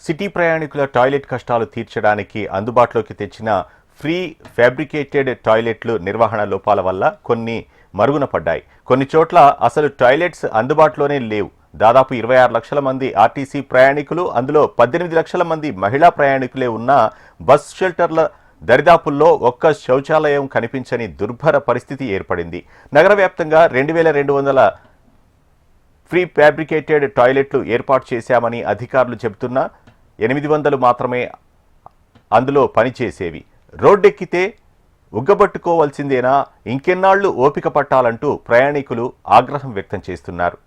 City ప్రయాణికుల toilet కష్టాలు తీర్చడానికి అందుబాటులోకి తెచ్చిన ఫ్రీ ఫ్యాబ్రికేటెడ్ టాయిలెట్లు నిర్వహణ లోపాల వల్ల కొన్ని మరుగున పడ్డాయి. కొన్ని చోట్ల అసలు టాయిలెట్స్ అందుబాటులోనే లేవు. దాదాపు 26 లక్షల మంది ఆర్టీసీ ప్రయాణికులు, అందులో 18 లక్షల మంది మహిళా ప్రయాణికులే ఉన్న బస్ షెల్టర్ల దరిదాపుల్లో ఒక్క శౌచాలయం కనిపించని దుర్భర పరిస్థితి ఏర్పడింది. నగర వ్యాప్తంగా 2200 ఫ్రీ ఫ్యాబ్రికేటెడ్ టాయిలెట్లు ఏర్పాటు చేశామని అధికారులు చెబుతున్నా 800 మాత్రమే అందులో పనిచేసేవి. రోడ్డెక్కితే ఉగ్గబట్టుకోవాల్సిందేనా, ఇంకెన్నాళ్లు ఓపిక పట్టాలంటూ ప్రయాణికులు ఆగ్రహం వ్యక్తం చేస్తున్నారు.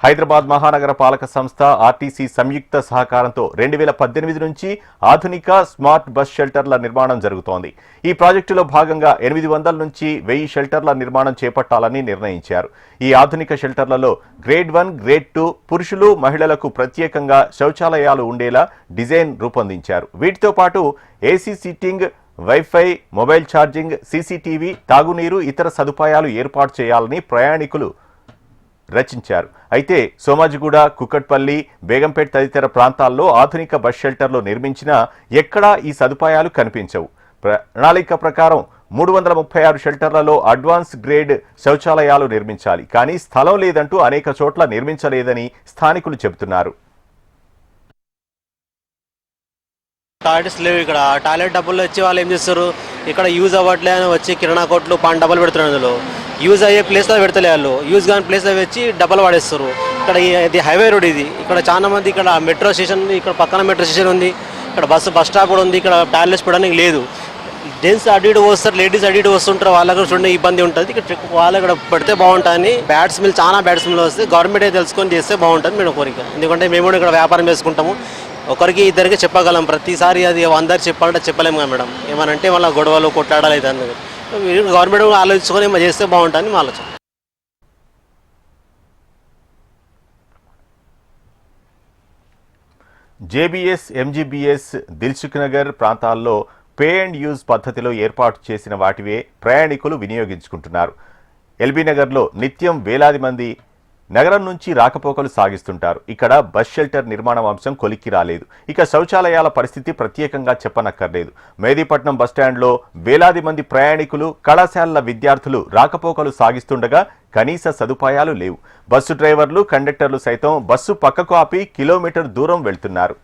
హైదరాబాద్ మహానగర పాలక సంస్థ ఆర్టీసీ సంయుక్త సహకారంతో 2018 నుంచి ఆధునిక స్మార్ట్ బస్ షెల్టర్ల నిర్మాణం జరుగుతోంది. ఈ ప్రాజెక్టులో భాగంగా 800 నుంచి 1000 షెల్టర్ల నిర్మాణం చేపట్టాలని నిర్ణయించారు. ఈ ఆధునిక షెల్టర్లలో గ్రేడ్ 1, గ్రేడ్ 2 పురుషులు, మహిళలకు ప్రత్యేకంగా శౌచాలయాలు ఉండేలా డిజైన్ రూపొందించారు. వీటితో పాటు AC seating, wifi, mobile charging, CCTV, తాగునీరు, ఇతర సదుపాయాలు ఏర్పాటు చేయాలని ప్రయాణికులు రచించారు. అయితే సోమాజిగూడ, కుక్కట్పల్లి, బేగంపేట్ తదితర ప్రాంతాల్లో ఆధునిక బస్ షెల్టర్లు నిర్మించినా ఎక్కడా ఈ సదుపాయాలు కనిపించవు. ప్రణాళిక ప్రకారం 336 షెల్టర్లలో అడ్వాన్స్ గ్రేడ్ శౌచాలయాలు నిర్మించాలి. కానీ స్థలం లేదంటూ అనేక చోట్ల నిర్మించలేదని స్థానికులు చెబుతున్నారు. టాయిలెట్స్ లేవు. ఇక్కడ టాయిలెట్ డబ్బులు వచ్చి వాళ్ళు ఏం చేస్తారు, ఇక్కడ యూజ్ అవ్వట్లే అని వచ్చి కిరాణా కొట్లు డబ్బులు పెడుతున్నారు. అందులో యూజ్ అయ్యే ప్లేస్లో పెడతలే వాళ్ళు, యూజ్ కాని ప్లేస్లో వచ్చి డబ్బులు వాడేస్తారు. ఇక్కడ ఇది హైవే రోడ్, ఇది ఇక్కడ చాలా మంది, ఇక్కడ మెట్రో స్టేషన్ ఉంది, ఇక్కడ పక్కన మెట్రో స్టేషన్ ఉంది, ఇక్కడ బస్ స్టాప్ కూడా ఉంది. ఇక్కడ టాయిలెట్స్ పెట్టడానికి లేదు. జెంట్స్ అటు ఇటు వస్తారు, లేడీస్ అటు ఇటు వస్తుంటారు, వాళ్ళకు చూడండి ఇబ్బంది ఉంటుంది. ఇక్కడ వాళ్ళు ఇక్కడ పెడితే బాగుంటుంది. బ్యాడ్ స్మెల్, చాలా బ్యాడ్ స్మెల్ వస్తే గవర్నమెంట్ తెలుసుకొని చేస్తే బాగుంటుంది మేము కోరిక. ఎందుకంటే మేము కూడా ఇక్కడ వ్యాపారం చేసుకుంటాము. ఒకరికి ఇద్దరికి చెప్పగలం, ప్రతిసారి అది అందరికి చెప్పాలంటే చెప్పలేము కదా మేడం. ఏమనంటే వాళ్ళ గొడవలు కొట్లాడాలి అయితే గవర్నమెంట్ ఆలోచించుకొని చేస్తే బాగుంటుంది మా ఆలోచన. జేబీఎస్, ఎంజీబీఎస్, దిల్సుఖ్ నగర్ ప్రాంతాల్లో పే అండ్ యూజ్ పద్ధతిలో ఏర్పాటు చేసిన వాటివే ప్రయాణికులు వినియోగించుకుంటున్నారు. ఎల్బీ నగర్లో నిత్యం వేలాది మంది నగరం నుంచి రాకపోకలు సాగిస్తుంటారు. ఇక్కడ బస్ షెల్టర్ నిర్మాణం అంశం కొలిక్కి రాలేదు. ఇక శౌచాలయాల పరిస్థితి ప్రత్యేకంగా చెప్పనక్కర్లేదు. మెహదీపట్నం బస్టాండ్లో వేలాది మంది ప్రయాణికులు, కళాశాలల విద్యార్థులు రాకపోకలు సాగిస్తుండగా కనీస సదుపాయాలు లేవు. బస్సు డ్రైవర్లు, కండక్టర్లు సైతం బస్సు పక్కకు ఆపి కిలోమీటర్ దూరం వెళ్తున్నారు.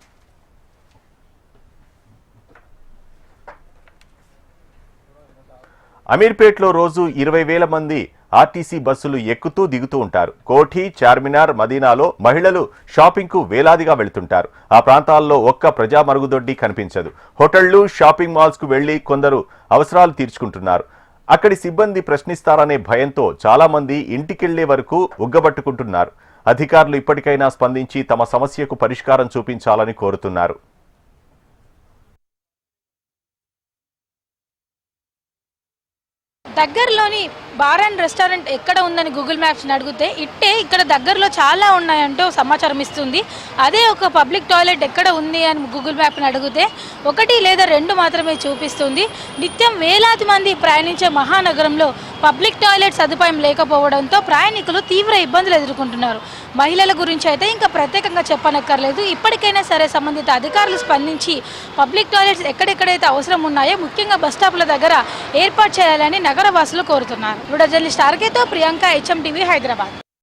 అమీర్పేట్లో రోజు 20,000 మంది ఆర్టీసీ బస్సులు ఎక్కుతూ దిగుతూ ఉంటారు. కోఠి, చార్మినార్, మదీనాలో మహిళలు షాపింగ్కు వేలాదిగా వెళుతుంటారు. ఆ ప్రాంతాల్లో ఒక్క ప్రజా మరుగుదొడ్డి కనిపించదు. హోటళ్లు, షాపింగ్ మాల్స్కు వెళ్లి కొందరు అవసరాలు తీర్చుకుంటున్నారు. అక్కడి సిబ్బంది ప్రశ్నిస్తారనే భయంతో చాలా మంది ఇంటికెళ్లే వరకు ఉగ్గబట్టుకుంటున్నారు. అధికారులు ఇప్పటికైనా స్పందించి తమ సమస్యకు పరిష్కారం చూపించాలని కోరుతున్నారు. దగ్గరలోని బార్ అండ్ రెస్టారెంట్ ఎక్కడ ఉందని గూగుల్ మ్యాప్స్ని అడిగితే ఇక్కడ దగ్గరలో చాలా ఉన్నాయంటూ సమాచారం ఇస్తుంది. అదే ఒక పబ్లిక్ టాయిలెట్ ఎక్కడ ఉంది అని గూగుల్ మ్యాప్ని అడిగితే 1 లేదా 2 మాత్రమే చూపిస్తుంది. నిత్యం వేలాది మంది ప్రయాణించే మహానగరంలో పబ్లిక్ టాయిలెట్ సదుపాయం లేకపోవడంతో ప్రయాణికులు తీవ్ర ఇబ్బందులు ఎదుర్కొంటున్నారు. మహిళల గురించి అయితే ఇంకా ప్రత్యేకంగా చెప్పనక్కర్లేదు. ఇప్పటికైనా సరే సంబంధిత అధికారులు స్పందించి పబ్లిక్ టాయిలెట్స్ ఎక్కడెక్కడైతే అవసరం ఉన్నాయో, ముఖ్యంగా బస్ స్టాపుల దగ్గర ఏర్పాటు చేయాలని నగరవాసులు కోరుతున్నారు. జర్నలిస్ట్ ఆర్కేతో ప్రియాంక, HM టీవీ, హైదరాబాద్.